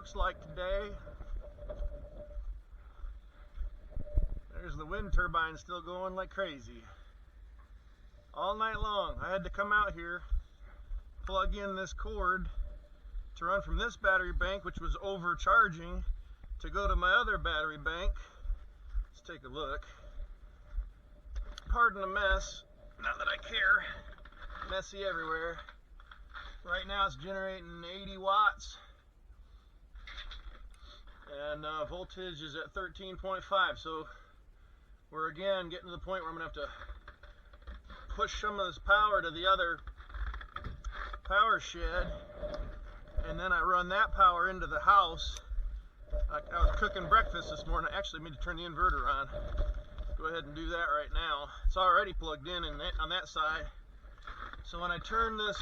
looks like today. There's the wind turbine still going like crazy. All night long. I had to come out here, plug in this cord to run from this battery bank, which was overcharging, to go to my other battery bank. Let's take a look. Pardon the mess, not that I care. Messy everywhere. Right now it's generating 80 watts. And voltage is at 13.5, so we're again getting to the point where I'm going to have to push some of this power to the other power shed, and then I run that power into the house. I was cooking breakfast this morning. I actually need to turn the inverter on. Go ahead and do that right now. It's already plugged in on that side. So when I turn this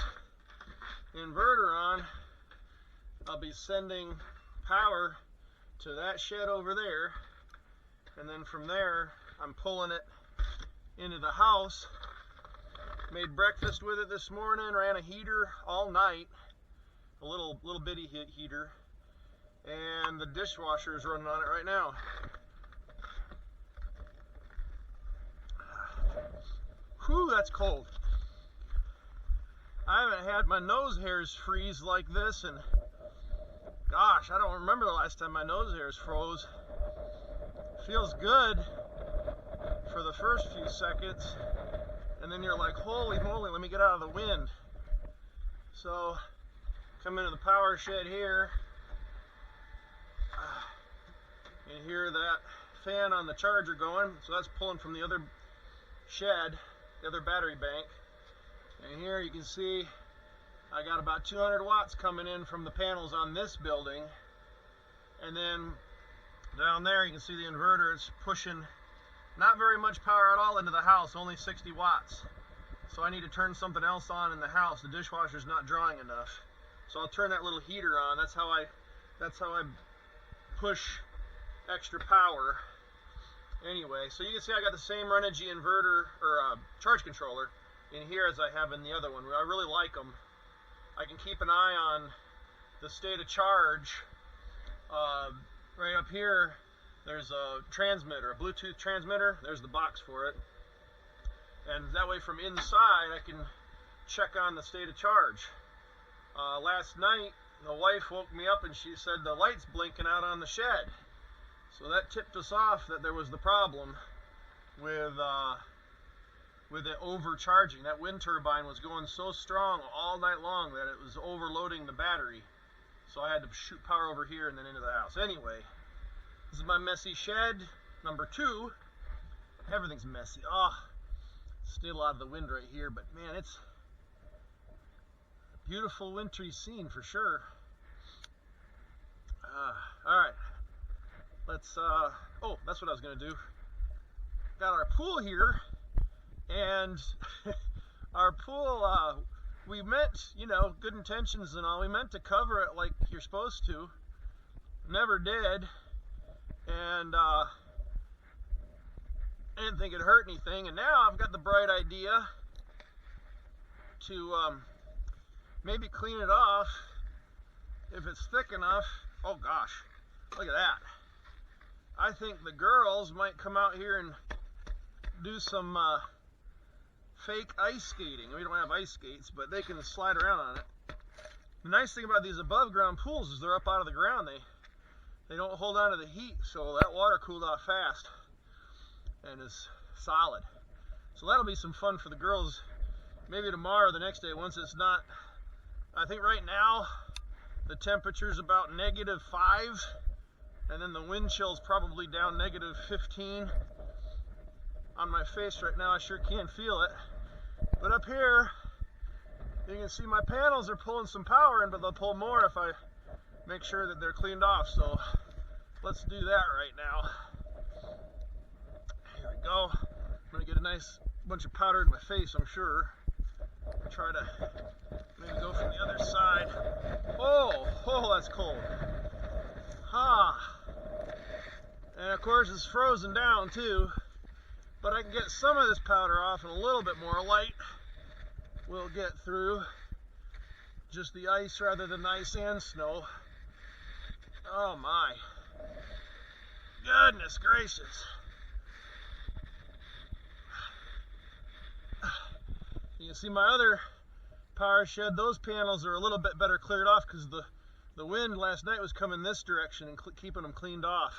inverter on, I'll be sending power to that shed over there, and then from there I'm pulling it into the house. Made breakfast with it this morning, ran a heater all night, a little bitty heater, and the dishwasher is running on it right now. Whew, that's cold. I haven't had my nose hairs freeze like this, and gosh, I don't remember the last time my nose hairs froze. Feels good for the first few seconds, and then you're like, holy moly, let me get out of the wind. So, come into the power shed here. You hear that fan on the charger going, so that's pulling from the other shed, the other battery bank. And here you can see I got about 200 watts coming in from the panels on this building. And then down there you can see the inverter. It's pushing not very much power at all into the house, only 60 watts. So I need to turn something else on in the house. The dishwasher's not drawing enough. So I'll turn that little heater on. That's how I push extra power. Anyway, so you can see I got the same Renogy inverter or charge controller in here as I have in the other one. I really like them. I can keep an eye on the state of charge. Right up here there's a transmitter, a Bluetooth transmitter. There's the box for it. And that way from inside I can check on the state of charge. Last night the wife woke me up and she said the light's blinking out on the shed. So that tipped us off that there was the problem with it overcharging. That wind turbine was going so strong all night long that it was overloading the battery. So I had to shoot power over here and then into the house. Anyway, this is my messy shed, number 2. Everything's messy. Still out of the wind right here, but man, it's a beautiful wintry scene for sure. Alright, let's, that's what I was going to do. Got our pool here, and our pool, we meant, good intentions and all, we meant to cover it like you're supposed to. Never did, and I didn't think it hurt anything, and now I've got the bright idea to maybe clean it off if it's thick enough. Oh gosh, look at that. I think the girls might come out here and do some fake ice skating. We don't have ice skates, but they can slide around on it. The nice thing about these above ground pools is they're up out of the ground. They don't hold on to the heat, so that water cooled off fast and is solid. So that'll be some fun for the girls, maybe tomorrow or the next day once it's not. I think right now the temperature's about -5, and then the wind chill's probably down -15. On my face right now I sure can't feel it, but up here you can see my panels are pulling some power in, but they'll pull more if I make sure that they're cleaned off. So let's do that right now. Here we go. I'm gonna get a nice bunch of powder in my face, I'm sure. Try to maybe go from the other side. Oh, that's cold. And of course it's frozen down too, but I can get some of this powder off and a little bit more light will get through just the ice rather than ice and snow. Oh my. Goodness gracious. You can see my other power shed, those panels are a little bit better cleared off because the wind last night was coming this direction and keeping them cleaned off.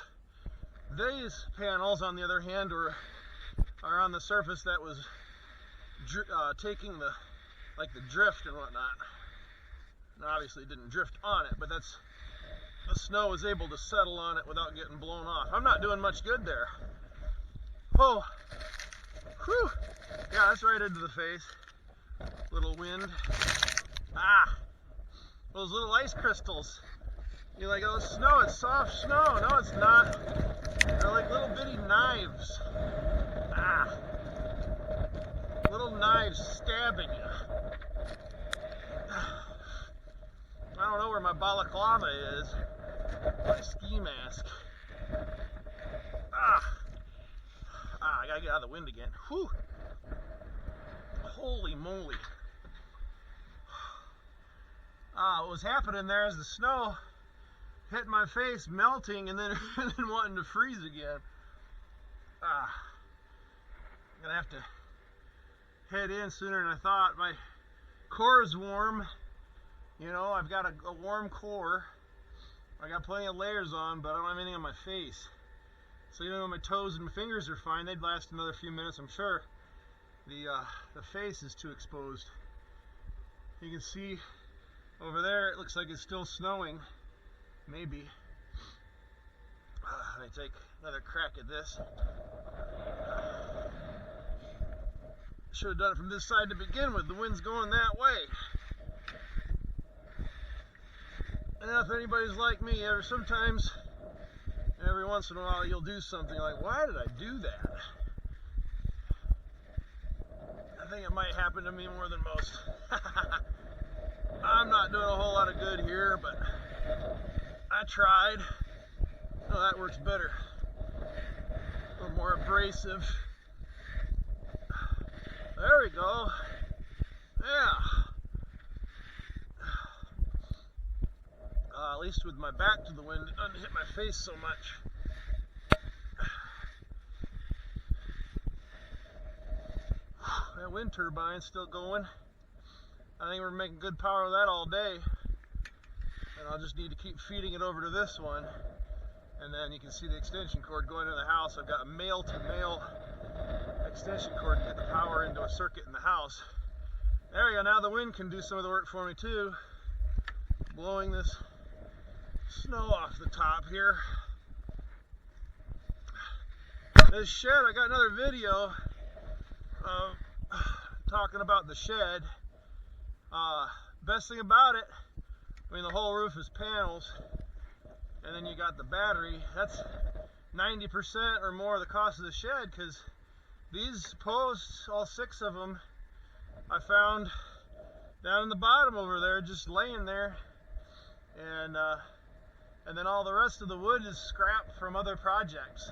These panels, on the other hand, are on the surface that was taking the drift and whatnot. And obviously it didn't drift on it, but the snow was able to settle on it without getting blown off. I'm not doing much good there. Oh, whew. Yeah, that's right into the face. Little wind. Ah, those little ice crystals. You're like, oh, snow, it's soft snow. No, it's not. They're like little bitty knives. Ah, little knives stabbing you. I don't know where my balaclava is. My ski mask. I gotta get out of the wind again. Whew. Holy moly. What was happening there is the snow hit my face, melting, and then wanting to freeze again. I'm gonna have to head in sooner than I thought. My core is warm. You know, I've got a warm core. I got plenty of layers on, but I don't have anything on my face. So even though my toes and my fingers are fine, they'd last another few minutes, I'm sure. The face is too exposed. You can see over there, it looks like it's still snowing. Maybe. Let me take another crack at this. Should have done it from this side to begin with. The wind's going that way. And if anybody's like me, sometimes, every once in a while, you'll do something like, why did I do that? I think it might happen to me more than most. I'm not doing a whole lot of good here, but I tried. Oh, that works better. A little more abrasive. There we go. Yeah. At least with my back to the wind, it doesn't hit my face so much. That wind turbine's still going. I think we're making good power with that all day. And I'll just need to keep feeding it over to this one. And then you can see the extension cord going into the house. I've got a male-to-male extension cord to get the power into a circuit in the house. There we go. Now the wind can do some of the work for me too. Blowing this snow off the top here. This shed, I got another video talking about the shed. Best thing about it, I mean, the whole roof is panels, and then you got the battery. That's 90% or more of the cost of the shed, because these posts, all 6 of them, I found down in the bottom over there, just laying there, and then all the rest of the wood is scrap from other projects.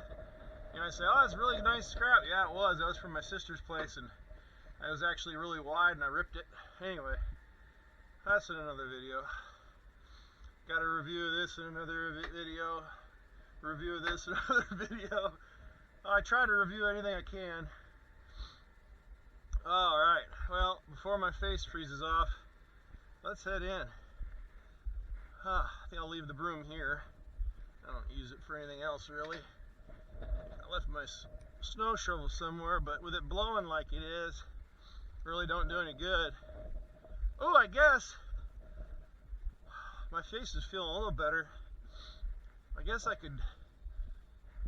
You know, I say, oh, that's really nice scrap. Yeah, it was. That was from my sister's place, and it was actually really wide, and I ripped it. Anyway, that's in another video. Got a review of this in another video. Review of this in another video. I try to review anything I can. Alright, well, before my face freezes off, let's head in. I think I'll leave the broom here. I don't use it for anything else, really. I left my snow shovel somewhere, but with it blowing like it is, really don't do any good. Oh, I guess my face is feeling a little better. I guess I could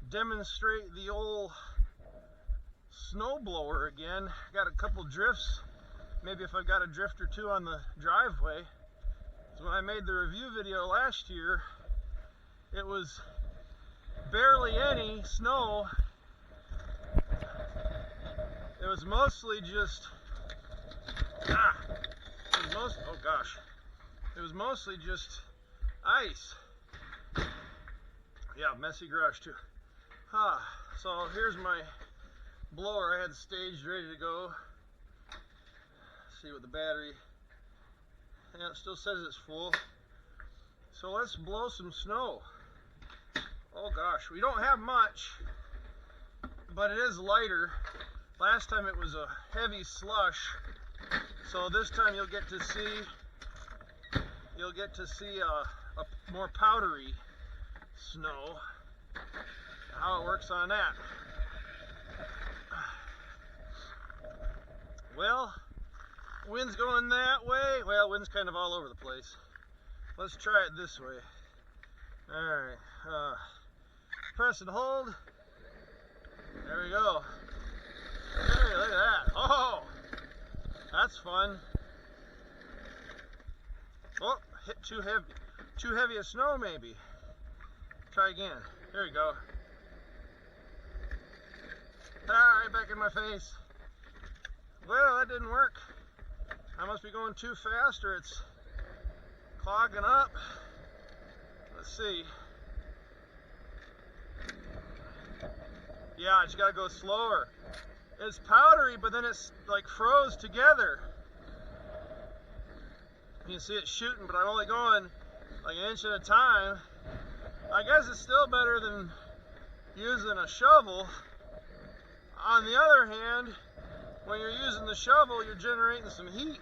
demonstrate the old snowblower again. Got a couple drifts. Maybe if I've got a drift or two on the driveway. So when I made the review video last year, it was barely any snow. It was mostly just it was mostly just ice. Yeah, messy garage too. So here's my blower I had staged ready to go. See what the battery, yeah, it still says it's full. So let's blow some snow. Oh gosh, we don't have much, but it is lighter. Last time it was a heavy slush, so this time you'll get to see a more powdery snow. How it works on that. Well, wind's going that way. Well, wind's kind of all over the place. Let's try it this way. Alright, press and hold. There we go. Hey, look at that. Oh, that's fun. Oh, hit too heavy a snow maybe. Try again. There we go. Alright, back in my face. Well, that didn't work. I must be going too fast or it's clogging up. Let's see. Yeah, I just gotta go slower. It's powdery, but then it's like froze together. You can see it shooting, but I'm only going like an inch at a time. I guess it's still better than using a shovel. On the other hand, when you're using the shovel, you're generating some heat.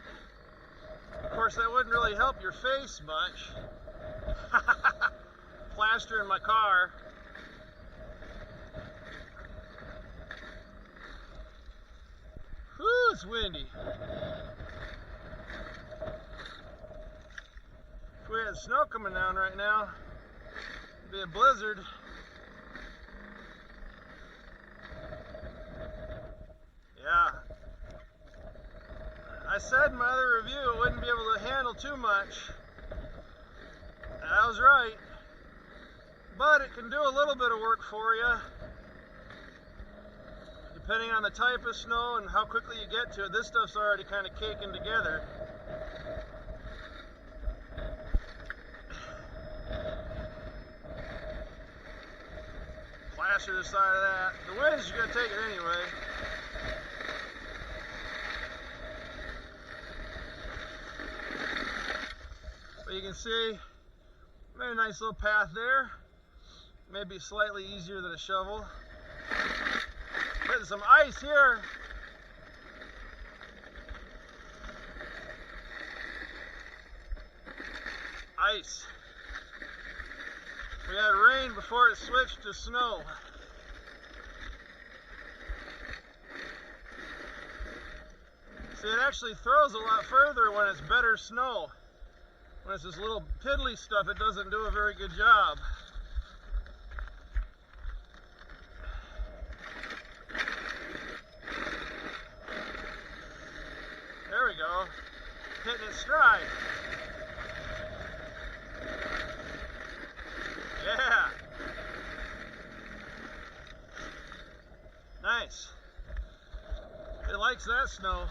Of course, that wouldn't really help your face much. Plaster in my car. Whew, it's windy. If we had snow coming down right now, it'd be a blizzard. Yeah. I said in my other review it wouldn't be able to handle too much. And I was right. But it can do a little bit of work for you. Depending on the type of snow and how quickly you get to it. This stuff's already kind of caking together. Plaster the side of that. The wind is going to take it anyway. But you can see, made a nice little path there. Maybe slightly easier than a shovel. Putting some ice here. Ice. We had rain before it switched to snow. See, it actually throws a lot further when it's better snow. When it's this little piddly stuff, it doesn't do a very good job. There we go. Hitting its stride. Yeah. Nice. It likes that snow.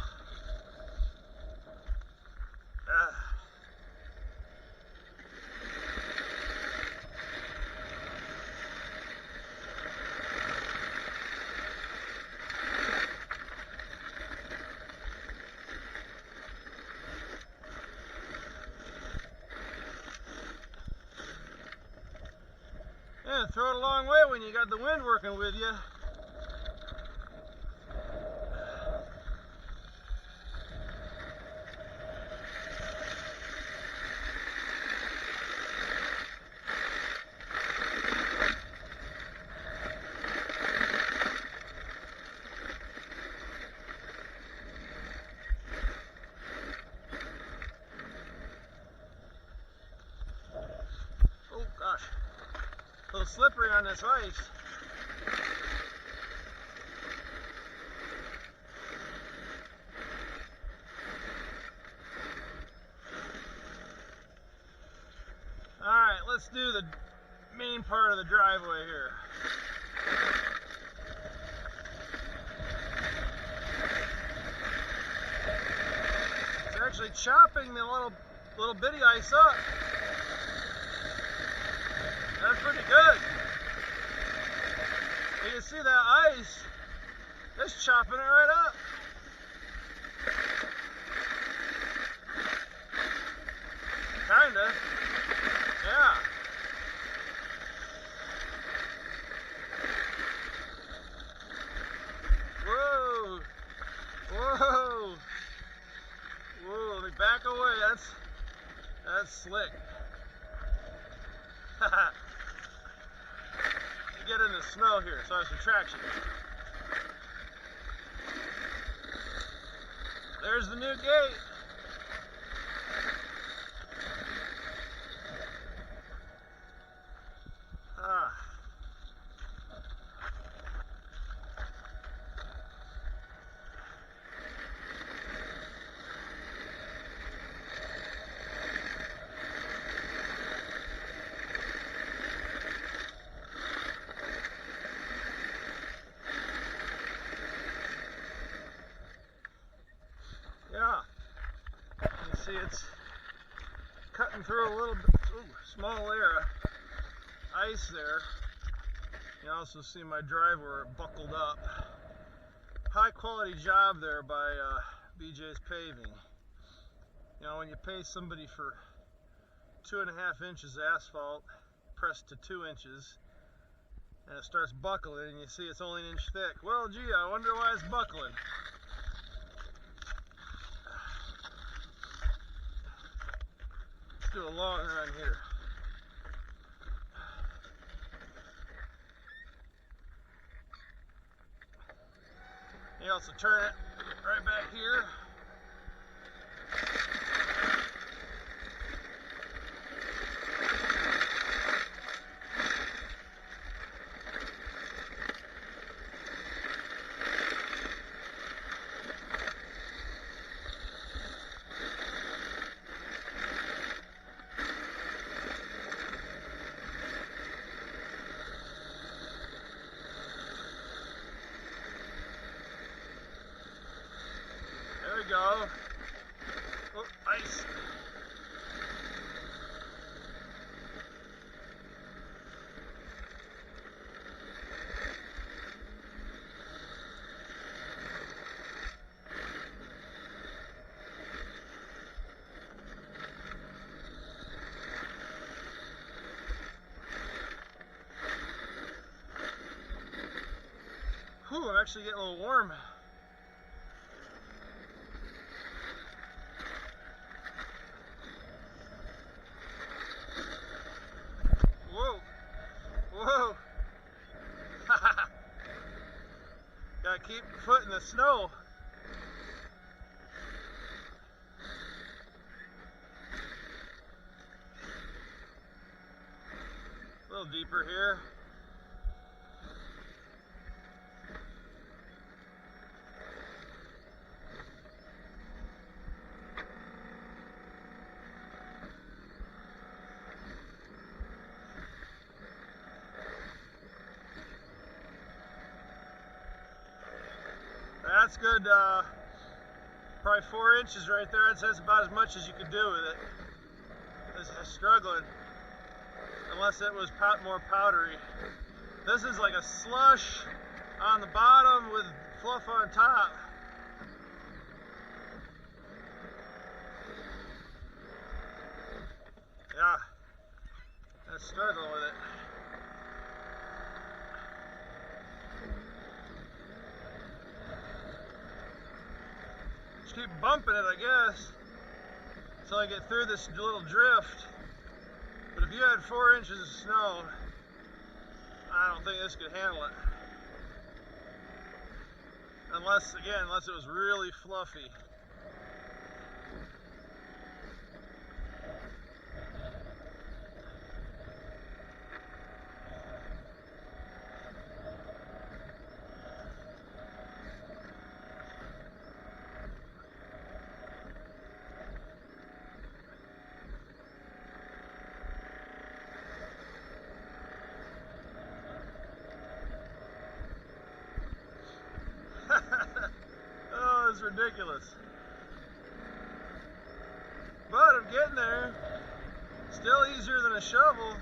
Yeah, throw it a long way when you got the wind working with you. Oh gosh. A little slippery on this ice. Alright, let's do the main part of the driveway here. It's actually chopping the little bitty ice up. That's pretty good. You can see that ice, it's chopping it right up. Kinda. Yeah. Whoa! Whoa, let me back away. That's slick. You get in the snow here, so there's some traction. There's the new gate. Yeah, you see it's cutting through a little bit, small layer of ice there. You also see my drive where it buckled up. High quality job there by BJ's Paving. You know, when you pay somebody for 2.5 inches of asphalt pressed to 2 inches and it starts buckling and you see it's only an inch thick. Well, gee, I wonder why it's buckling. Let's do a long run here. You also turn it right back here. There we go. Oh, ice. Whew, I'm actually getting a little warm. Whoa, whoa. Gotta keep your foot in the snow. A little deeper here. That's good, probably 4 inches right there. That's about as much as you could do with it. It's struggling, unless it was more powdery. This is like a slush on the bottom with fluff on top. Yeah, that's struggling with it. Just keep bumping it, I guess, until I get through this little drift. But if you had 4 inches of snow, I don't think this could handle it. Unless it was really fluffy. Oh, it's ridiculous. But I'm getting there. Still easier than a shovel.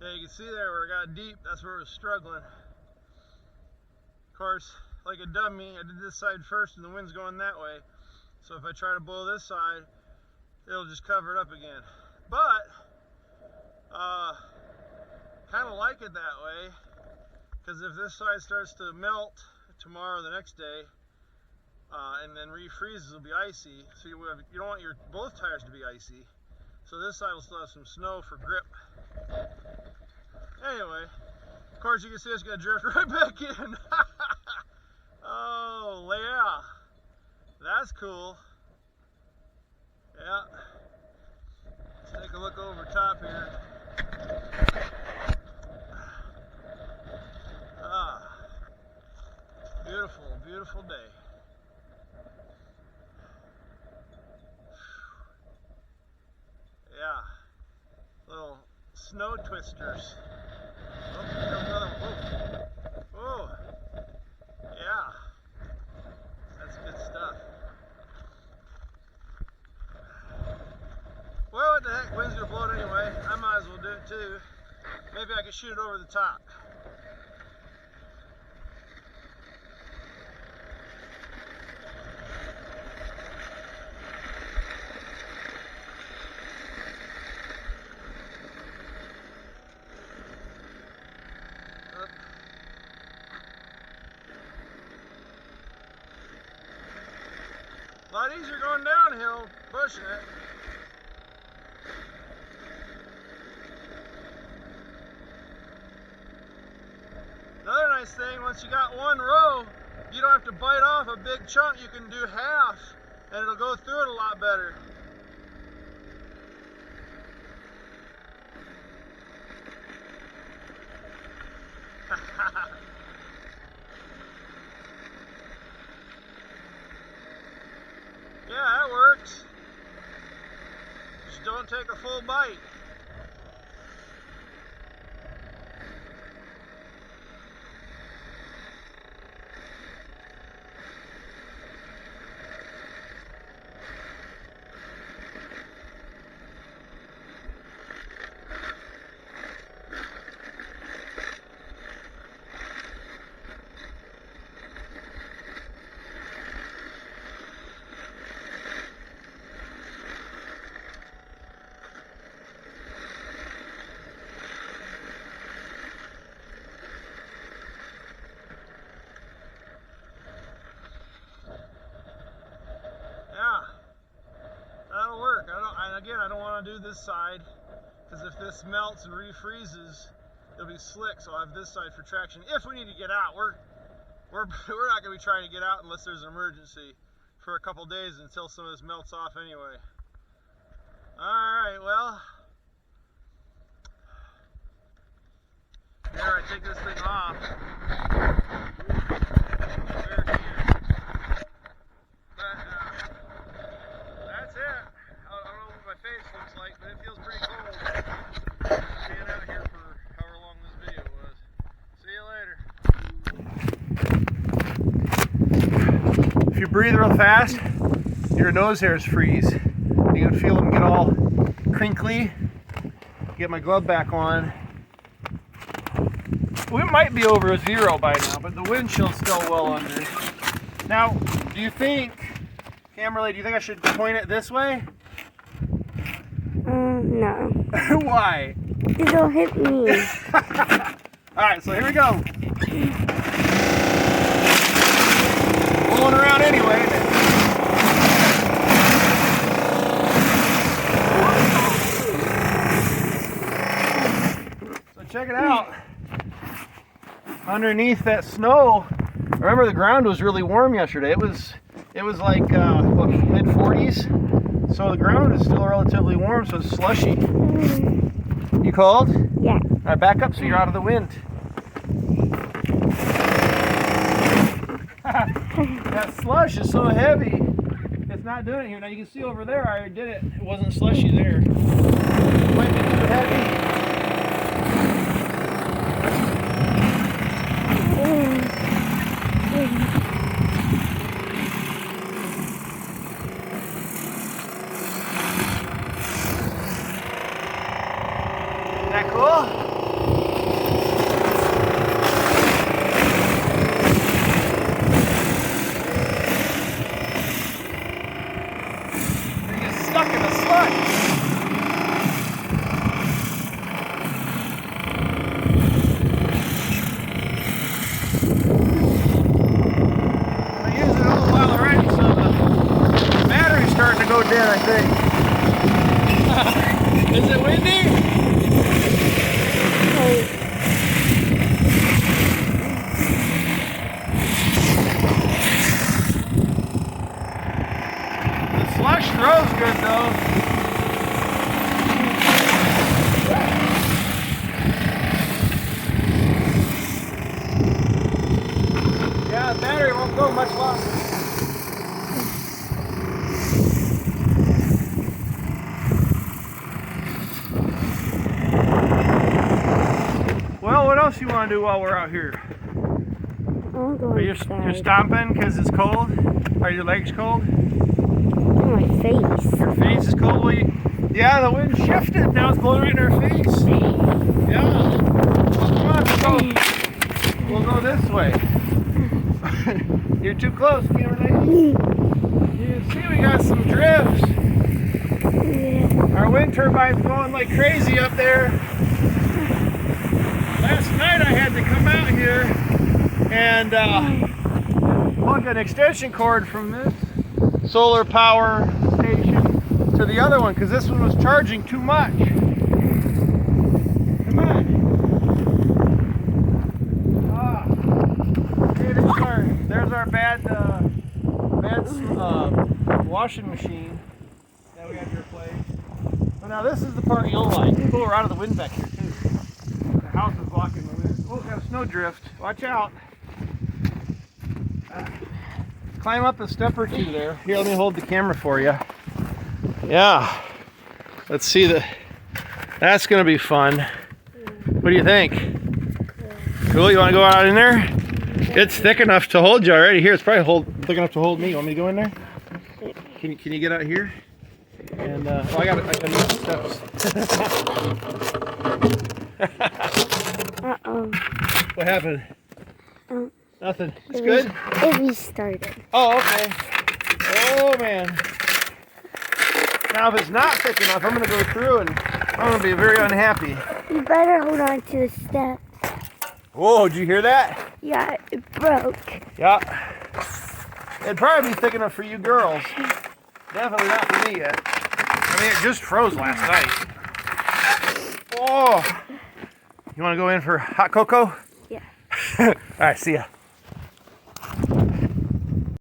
Yeah, you can see there where it got deep, that's where it was struggling. Of course, like a dummy, I did this side first and the wind's going that way. So if I try to blow this side, it'll just cover it up again. But, kind of like it that way, because if this side starts to melt tomorrow or the next day, and then refreezes, it'll be icy. So you don't want your both tires to be icy. So this side will still have some snow for grip. Anyway, of course you can see it's gonna drift right back in. Oh yeah, that's cool. Yeah. Let's take a look over top here. Ah, beautiful, beautiful day. Yeah, little snow twisters. Oh, here comes another one. Oh, oh, yeah, that's good stuff. Well, what the heck, wind's gonna blow it anyway. I might as well do it too. Maybe I can shoot it over the top. A lot easier going downhill, pushing it. Another nice thing, once you got one row, you don't have to bite off a big chunk. You can do half, and it'll go through it a lot better. Yeah, that works. Just don't take a full bite. Again, I don't want to do this side because if this melts and refreezes, it'll be slick. So I'll have this side for traction. If we need to get out, we're not going to be trying to get out unless there's an emergency for a couple days until some of this melts off anyway. All right, well, here I take this thing off. That's it. Face looks like, but it feels pretty cold staying out here for however long this video was. See you later. If you breathe real fast, your nose hairs freeze. You can feel them get all crinkly. Get my glove back on. We might be over 0 by now, but the wind chill's still well under. Now, do you think, Camberley, do you think I should point it this way? No. Why? It'll hit me. Alright, so here we go. Rolling around anyway. So check it out. Underneath that snow, remember the ground was really warm yesterday. It was like what, mid-40s. So the ground is still relatively warm, so it's slushy. You cold? Yeah. All right, back up so you're out of the wind. That slush is so heavy, it's not doing it here. Now you can see over there, I already did it. It wasn't slushy there. It might be too heavy. Isn't that cool? much longer. Well, what else you want to do while we're out here? I'm going inside. You're stomping because it's cold? Are your legs cold? My face. Your face is cold? Well, yeah, the wind shifted. Now it's blowing right in our face. Yeah. Come on, we'll go this way. You're too close, Kimberly. You can see we got some drifts. Yeah. Our wind turbine's going like crazy up there. Last night I had to come out here and plug an extension cord from this solar power station to the other one because this one was charging too much. Come on. Okay, there's our bad washing machine that we had to replace. But now this is the part you'll like. We're out of the wind back here too. The house is blocking the wind. Oh, got a snow drift. Watch out. Climb up a step or two there. Here, let me hold the camera for you. Yeah. Let's see that's gonna be fun. What do you think? Cool, you wanna go out in there? It's thick enough to hold you already. Here, it's probably thick enough to hold me. You want me to go in there? Can you get out here? And I got use the steps. Uh-oh. What happened? Nothing. It's good? It restarted. Oh, okay. Oh, man. Now, if it's not thick enough, I'm going to go through and I'm going to be very unhappy. You better hold on to the steps. Whoa, did you hear that? Yeah, it broke. Yeah. It'd probably be thick enough for you girls. Definitely not for me yet. I mean, it just froze last night. Oh. You want to go in for hot cocoa? Yeah. All right, see ya.